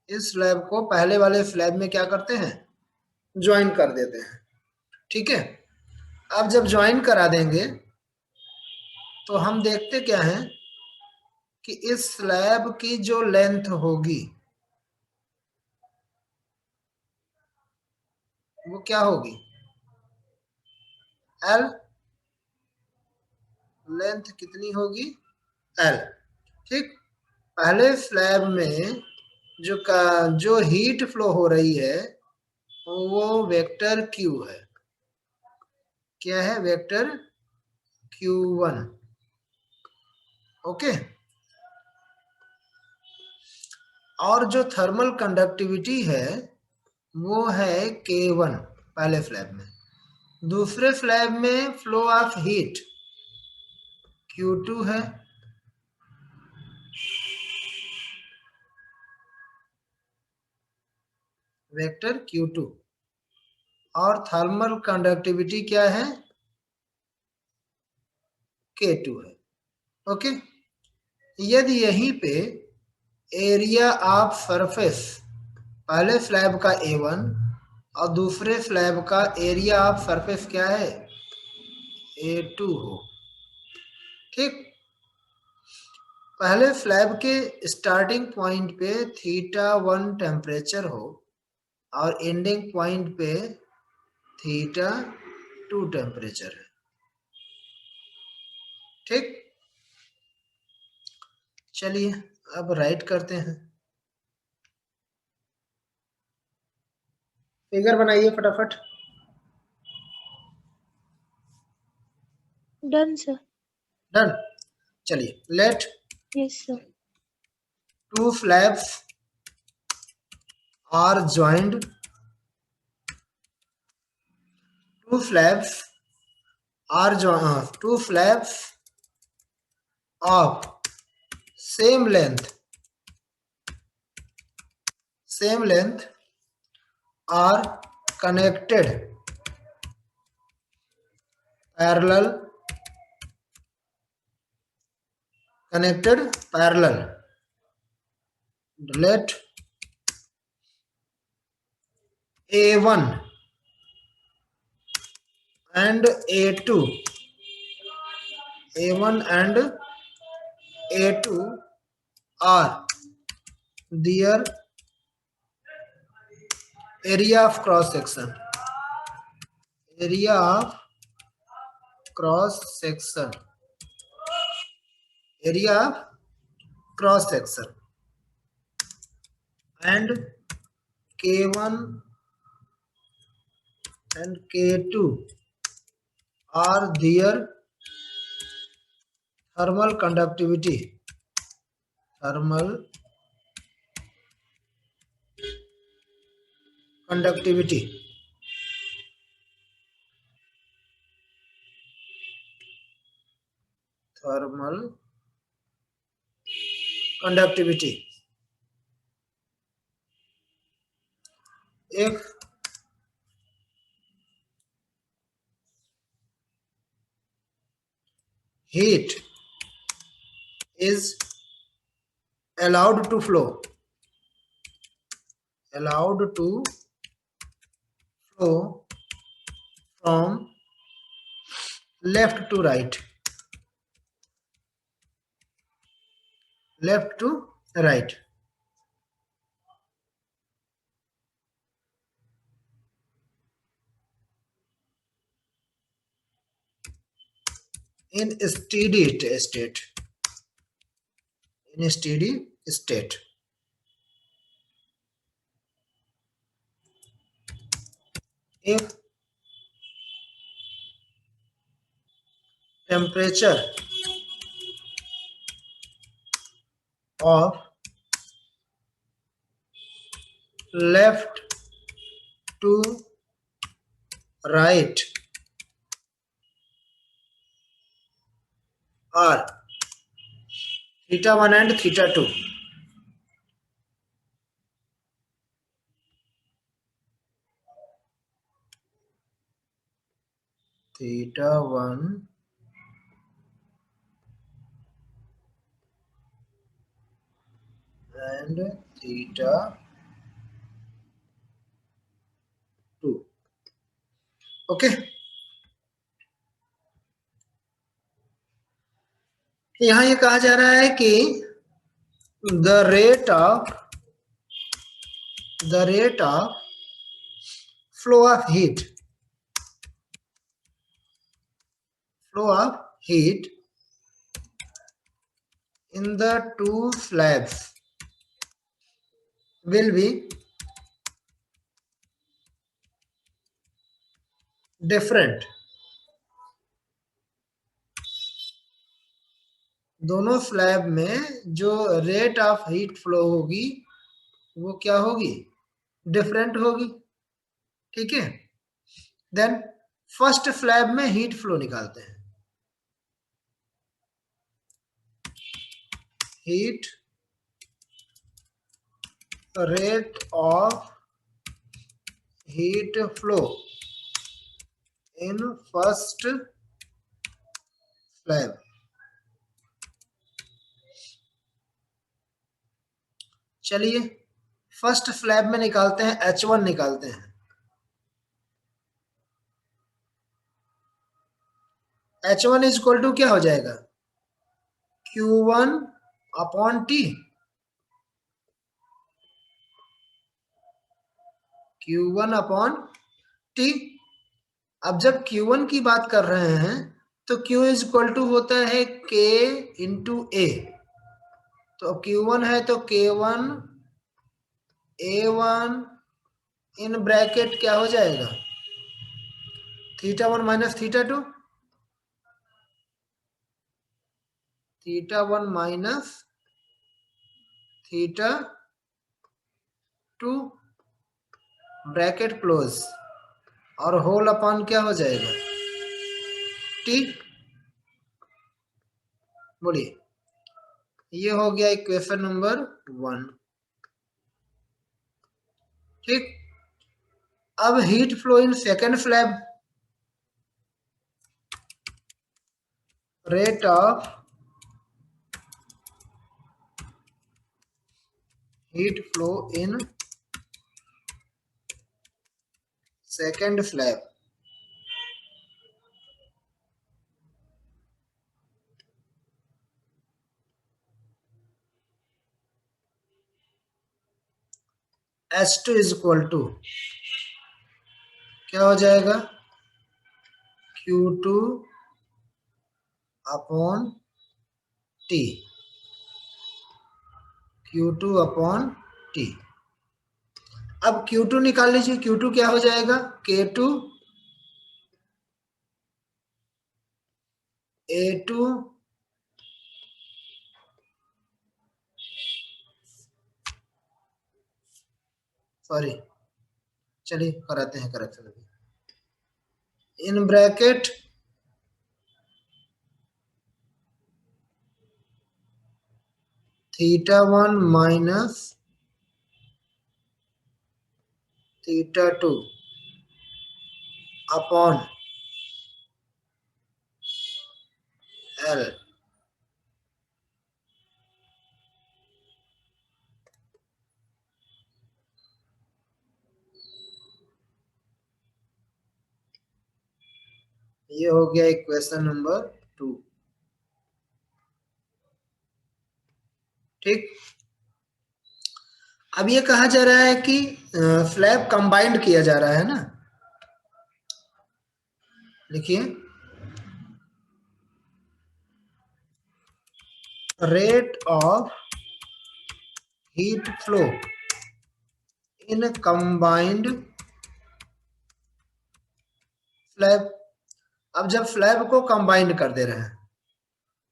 इस स्लैब को पहले वाले स्लैब में क्या करते हैं, ज्वाइन कर देते हैं। ठीक है, अब जब ज्वाइन करा देंगे तो हम देखते क्या हैं कि इस स्लैब की जो लेंथ होगी वो क्या होगी, एल। लेंथ कितनी होगी, एल। ठीक, पहले स्लैब में जो हीट फ्लो हो रही है वो वेक्टर क्यू है। क्या है, वेक्टर Q1। ओके, और जो थर्मल कंडक्टिविटी है वो है K1 पहले स्लैब में। दूसरे स्लैब में फ्लो ऑफ हीट Q2 है। वेक्टर Q2 और थर्मल कंडक्टिविटी क्या है, K2 है। ओके, यदि यहीं पे एरिया ऑफ सरफेस पहले स्लैब का A1 और दूसरे स्लैब का एरिया ऑफ सरफेस क्या है, A2 हो। ठीक, पहले स्लैब के स्टार्टिंग पॉइंट पे θ1 टेम्परेचर हो और एंडिंग पॉइंट पे θ2 टेम्परेचर है। ठीक, चलिए अब राइट करते हैं। फिगर बनाइए फटाफट। Done sir. डन, चलिए let yes sir. two slabs are joined. Two slabs are joined. Two slabs of same length are connected parallel. Let A1 and A2 are their area of cross section. Area of cross section. And K1 and K2 are their thermal conductivity. Thermal conductivity. Thermal conductivity. If heat is allowed to flow from left to right, in steady state. If temperature of left to right are θ1 and θ2, θ1 and θ2, okay, यहां ये कहा जा रहा है कि the rate of flow of heat in the two slabs will be different. दोनों slab में जो रेट ऑफ हीट फ्लो होगी वो क्या होगी, डिफरेंट होगी। ठीक है, देन फर्स्ट स्लैब में हीट फ्लो निकालते हैं। Heat rate of heat flow in first slab. चलिए फर्स्ट स्लैब में निकालते हैं, H1 निकालते हैं। H1 इज इक्वल टू क्या हो जाएगा, Q1 upon T। Q1 upon T। अब जब Q1 की बात कर रहे हैं तो Q इज इक्वल टू होता है K इंटू ए। तो अब Q1 है तो K1 A1 इन ब्रैकेट क्या हो जाएगा, θ1 माइनस θ2, θ1 माइनस θ2 ब्रैकेट क्लोज और होल अपॉन क्या हो जाएगा, T। बोलिए, ये हो गया इक्वेशन नंबर 1। ठीक, अब heat flow in second slab, rate of heat flow in second slab. H2 is equal to क्या हो जाएगा, Q2 upon T। Q2 upon T। अब Q2 निकाल लीजिए, Q2 क्या हो जाएगा, K2 A2 सॉरी, चलिए कराते हैं correction in bracket θ1 minus θ2 upon L। ये हो गया इक्वेशन नंबर 2। ठीक, अब ये कहा जा रहा है कि स्लैब कंबाइंड किया जा रहा है ना। देखिए, rate of heat flow in combined slab. अब जब स्लैब को कंबाइंड कर दे रहे हैं,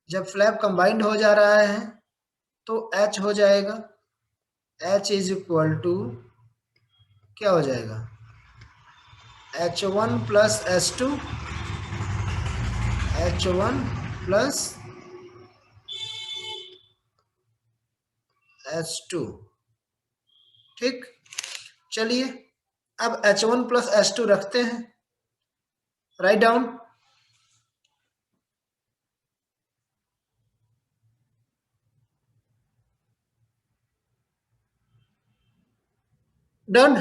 जब स्लैब कंबाइंड हो जा रहा है तो H हो जाएगा, H इज इक्वल टू क्या हो जाएगा, H1 plus H2, H1 plus H2। ठीक, चलिए अब H1 प्लस H2 रखते हैं, write down. Done.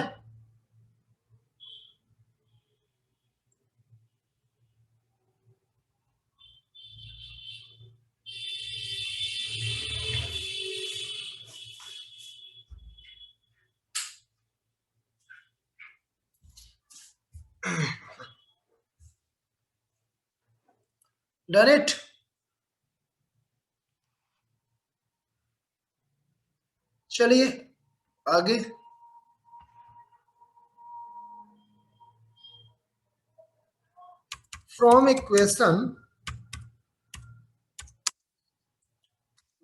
Done it. चलिए आगे। फ्रॉम इक्वेशन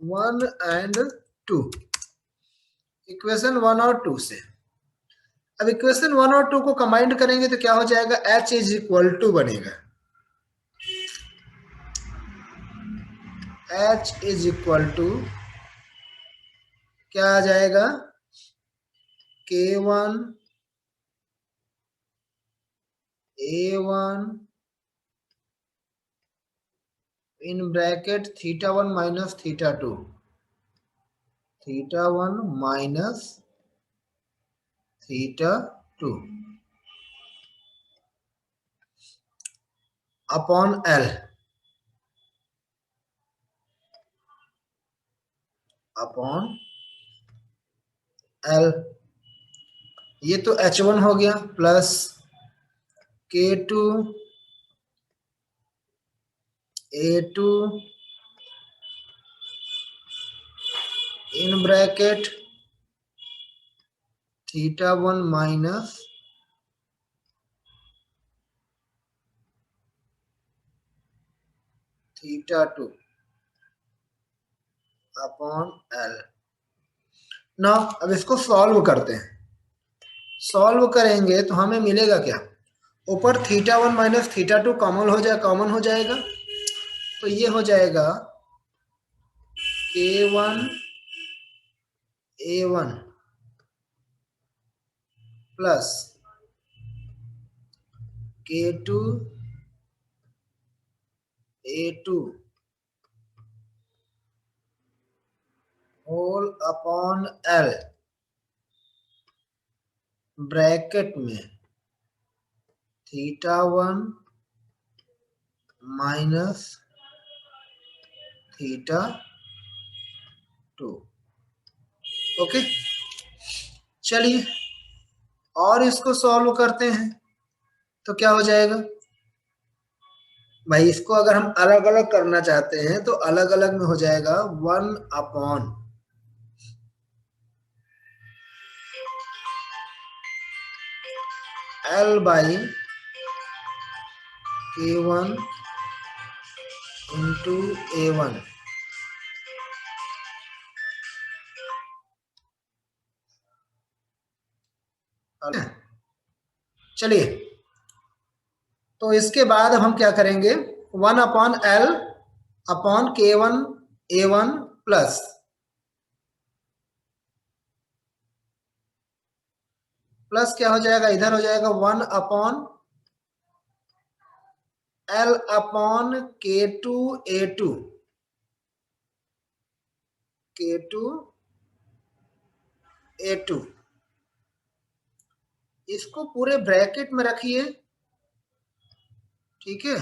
1 एंड 2, इक्वेशन 1 और 2 से, अब इक्वेशन 1 और 2 को कंबाइंड करेंगे तो क्या हो जाएगा, H इज इक्वल टू बनेगा, H इज इक्वल टू क्या आ जाएगा, K1 A1 in bracket θ1 minus θ2, θ1 minus θ2 upon L, upon L, ये तो H1 हो गया, plus K2 A2 in bracket θ1 minus θ2 upon L। ना अब इसको सॉल्व करते हैं, सॉल्व करेंगे तो हमें मिलेगा क्या, ऊपर θ1 माइनस θ2 कॉमन हो जाएगा, तो ये हो जाएगा K1 A1 plus K2 A2 whole upon L, bracket में θ1 माइनस θ2। ओके, चलिए और इसको सॉल्व करते हैं तो क्या हो जाएगा भाई, इसको अगर हम अलग अलग करना चाहते हैं तो अलग अलग में हो जाएगा 1 upon L by K1 into A1। चलिए, तो इसके बाद हम क्या करेंगे, 1 upon L upon K1 A1 plus क्या हो जाएगा, इधर हो जाएगा 1 upon L upon K2 A2, K2 A2, इसको पूरे ब्रैकेट में रखिए, ठीक है,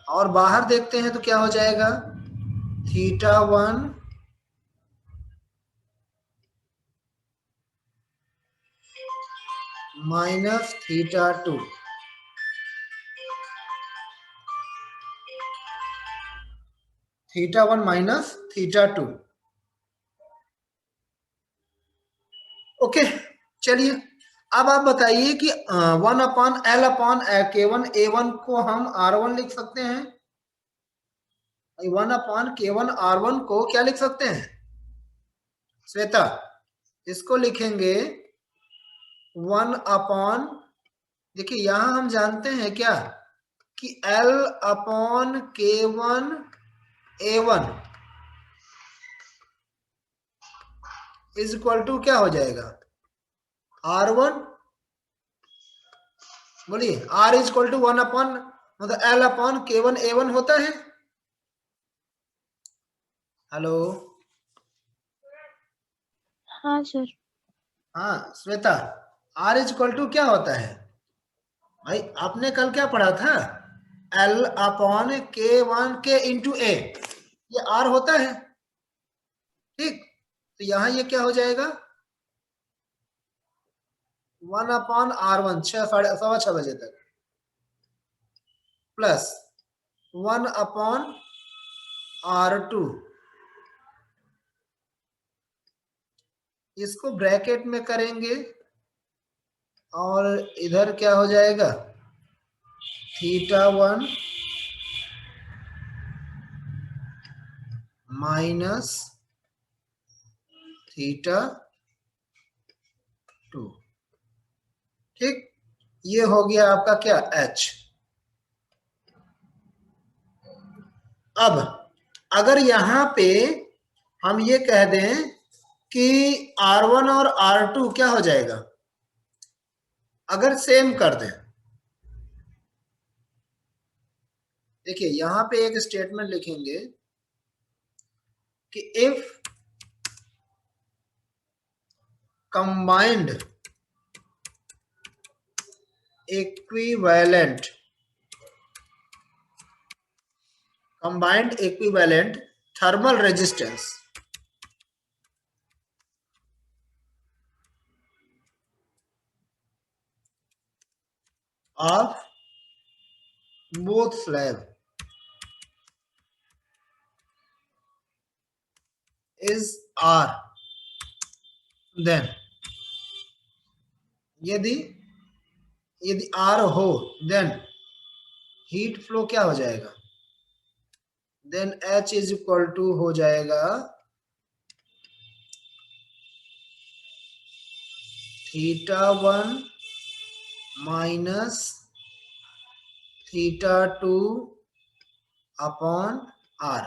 और बाहर देखते हैं तो क्या हो जाएगा, θ1 माइनस θ2, θ1 माइनस θ2। ओके, चलिए अब आप बताइए कि 1 upon L upon K1 A1 को हम R1 लिख सकते हैं, 1 अपॉन K1 R1 को क्या लिख सकते हैं श्वेता, इसको लिखेंगे 1 अपॉन, देखिए यहां हम जानते हैं क्या कि L upon K1 A1 is equal to क्या हो जाएगा, R1, बोलिए R is equal to 1 upon मतलब L अपॉन K1 A1 होता है। हेलो, हाँ सर। हाँ Shweta, R is equal to क्या होता है भाई, आपने कल क्या पढ़ा था, L upon K1 K into A, ये R होता है, ठीक, तो यहां ये क्या हो जाएगा 1/R1 6:15 तक प्लस 1/R2, इसको ब्रैकेट में करेंगे और इधर क्या हो जाएगा, θ1 माइनस θ2। ठीक, ये हो गया आपका क्या, H। अब अगर यहां पे हम ये कह दें कि R1 और R2 क्या हो जाएगा, अगर सेम कर दें, देखिए यहां पे एक स्टेटमेंट लिखेंगे कि if combined equivalent thermal resistance of both slab is R, then यदि R हो then हीट फ्लो क्या हो जाएगा, then H is equal to हो जाएगा θ1 माइनस θ2 अपॉन R।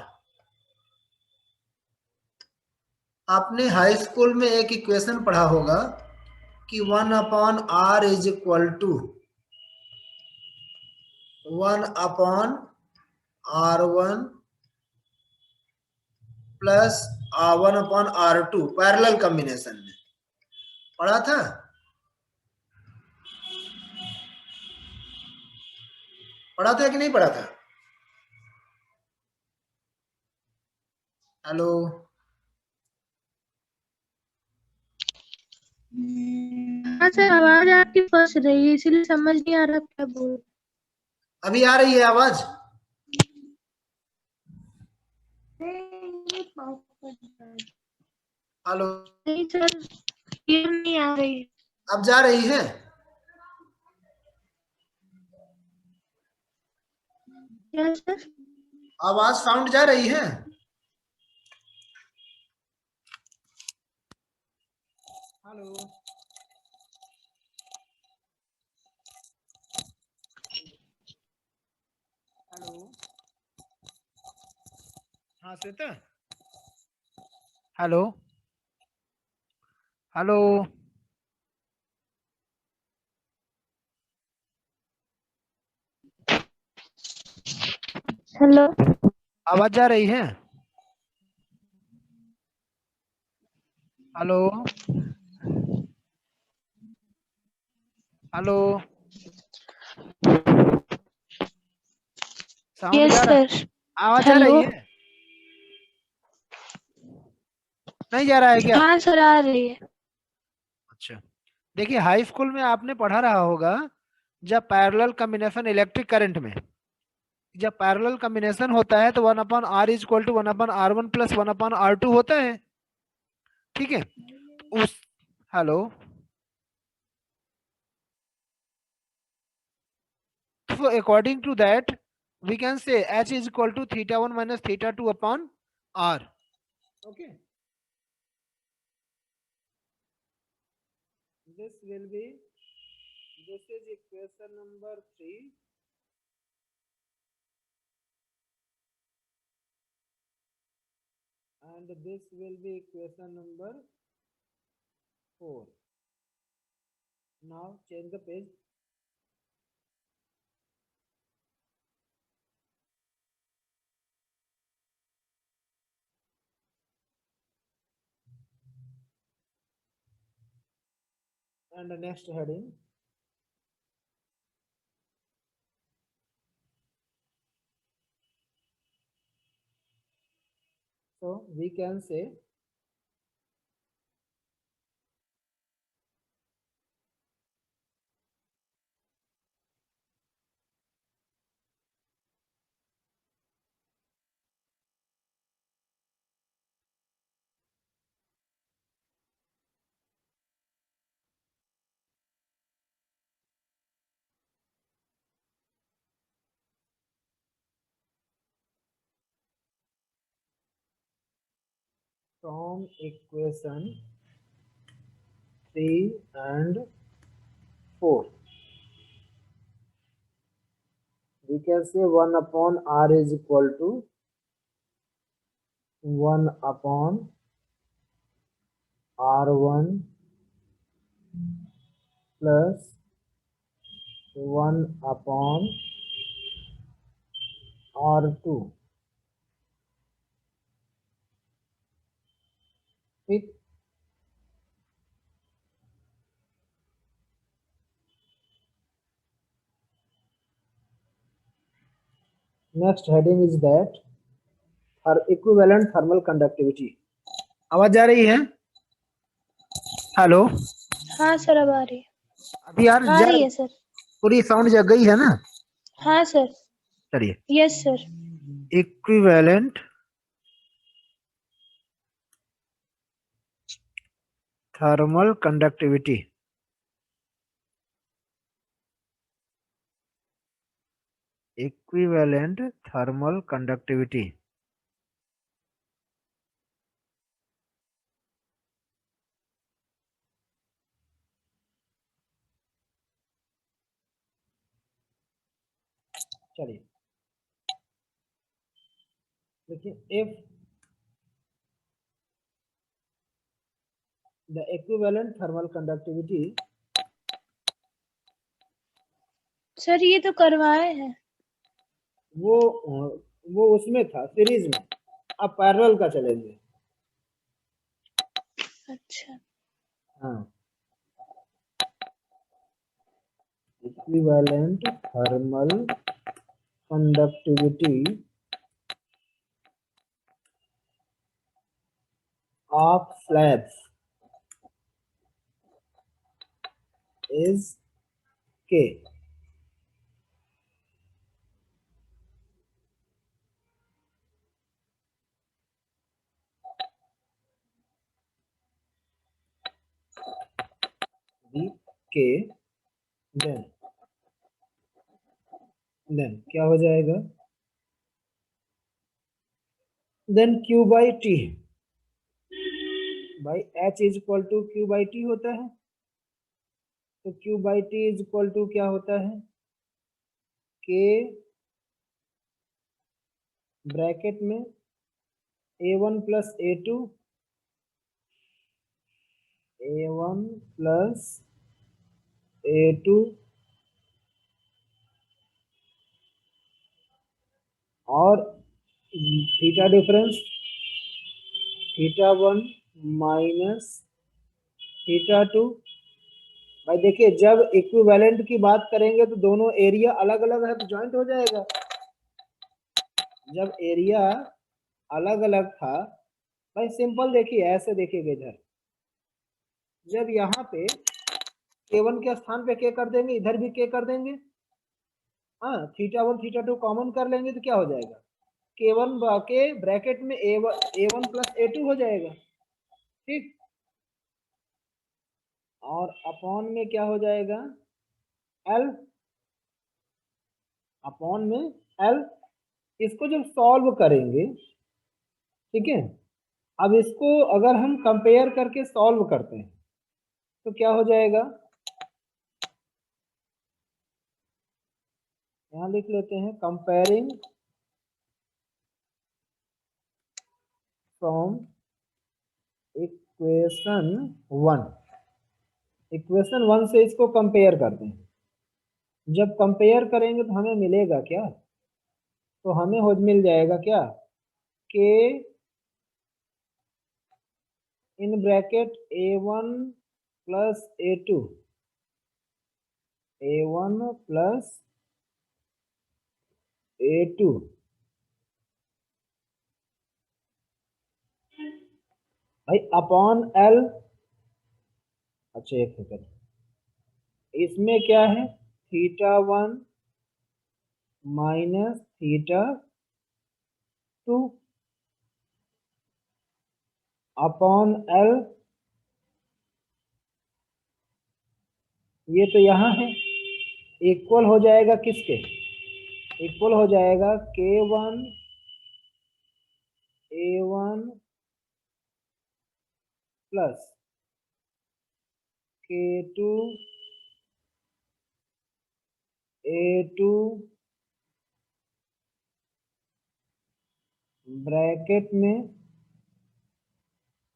आपने हाई स्कूल में एक इक्वेशन पढ़ा होगा कि 1/R is equal to 1/R1 plus 1/R2 parallel combination में पढ़ा था। पढ़ा था कि नहीं पढ़ा था? हेलो, हाँ सर, आवाज आपकी फंस रही है इसलिए समझ नहीं आ रहा क्या बोल। अभी आ रही है आवाज? हेलो, नहीं सर, ये नहीं आ रही। अब जा रही है? क्या सर? आवाज साउंड जा रही है? हेलो, हेलो, हाँ श्वेता, हेलो, हेलो, हेलो, आवाज जा रही है? हेलो, हेलो, साउंड यस जा रहा है? सर। आवाज जा हेलो, रही है? नहीं जा रहा है क्या? हाँ सर आ रही है। अच्छा, देखिए हाई स्कूल में आपने पढ़ा रहा होगा, जब पैरेलल कॉम्बिनेशन इलेक्ट्रिक करंट में जब पैरेलल कॉम्बिनेशन होता है तो 1/R is equal to 1/R1 plus 1/R2 होता है। ठीक है, उस hello, so according to that we can say H is equal to θ1 minus θ2 upon R. Okay, this is equation number 3 and this will be equation number 4. Now change the page. And the next heading. So we can say from equation 3 and 4. We can say 1 upon r is equal to 1 upon r1 plus 1 upon r2. ठीक, next heading is that equivalent thermal conductivity. आवाज आ रही है? Hello, हाँ sir अब आ रही है। अभी यार आ रही है सर। पूरी साउंड जग गई है ना? हाँ सर। चलिए, yes sir. Equivalent thermal conductivity. Equivalent thermal conductivity. चलिए देखिए, if the equivalent thermal conductivity, sir ये तो करवाए हैं। वो उसमें था सीरीज में, अब पैरेलल का चलेंगे। अच्छा। हाँ, equivalent thermal conductivity of slabs is K. B K, then क्या हो जाएगा? Then Q by T by H is equal to Q by T होता है। तो Q by T is equal to क्या होता है? K ब्रैकेट में A1 plus A2, A1 plus A2 और थीटा डिफरेंस θ1 माइनस θ2। भाई देखिए, जब इक्विवेलेंट की बात करेंगे तो दोनों एरिया अलग अलग है तो ज्वाइंट हो जाएगा। जब एरिया अलग अलग था, भाई सिंपल देखिए, ऐसे देखिएगा इधर, जब यहाँ पे K1 के स्थान पे K कर देंगे, इधर भी K कर देंगे, हाँ θ1 θ2 कॉमन कर लेंगे तो क्या हो जाएगा? K1 के ब्रैकेट में A1 प्लस A2 हो जाएगा। ठीक, और अपॉन में क्या हो जाएगा? L, अपॉन में L। इसको जब सॉल्व करेंगे, ठीक है, अब इसको अगर हम कंपेयर करके सॉल्व करते हैं तो क्या हो जाएगा? यहां लिख लेते हैं, कंपेयरिंग फ्रॉम इक्वेशन 1। इक्वेशन 1 से इसको कंपेयर करते हैं। जब कंपेयर करेंगे तो हमें मिलेगा क्या? तो हमें हो मिल जाएगा क्या? के in bracket A1 plus A2, A1 plus A2 भाई अपॉन L। अच्छा एक सेकंड, इसमें क्या है? θ1 माइनस θ2 अपॉन L। ये तो यहाँ है, इक्वल हो जाएगा किसके? इक्वल हो जाएगा K1 A1 plus K2 A2 bracket में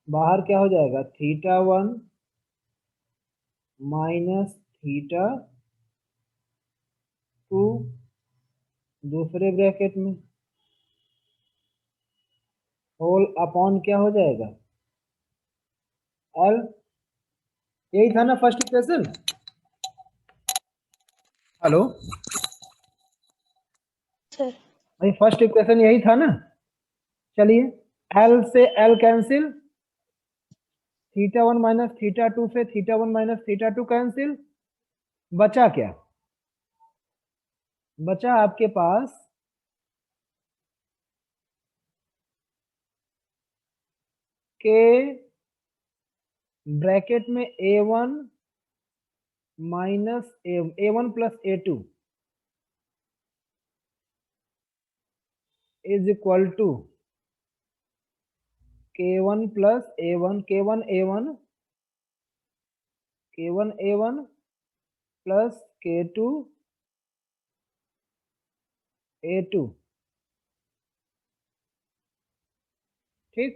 बाहर क्या हो जाएगा, θ1 माइनस θ2 दूसरे ब्रैकेट में होल अपॉन क्या हो जाएगा, L। यही था ना फर्स्ट इक्वेशन। Hello sir. भाई, फर्स्ट इक्वेशन यही था ना। चलिए, L से L कैंसिल, θ1 माइनस θ2 से θ1 माइनस θ2 कैंसिल, बचा क्या, बचा आपके पास K ब्रैकेट में A1 minus A1 plus A2 is equal to K1 plus A1, K1 A1 plus K2 A2। ठीक,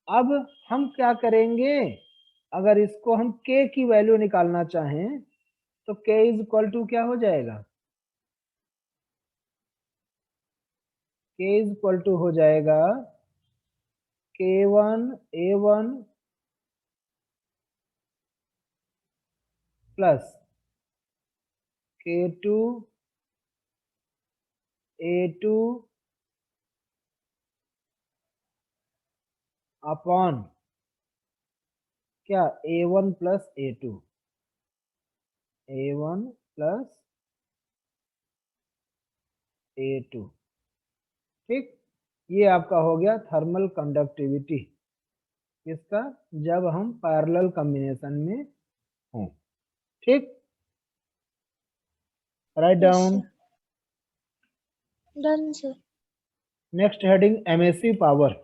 अब हम क्या करेंगे, अगर इसको हम K की वैल्यू निकालना चाहें तो K इज इक्वल टू क्या हो जाएगा, K इज इक्वल टू हो जाएगा K1 A1 plus K2 A2 upon क्या, A1 plus A2, A1 plus A2। ठीक, ये आपका हो गया थर्मल कंडक्टिविटी इसका, जब हम पैरेलल कॉम्बिनेशन में हों। ठीक, write down. Done sir. Next heading MSc power.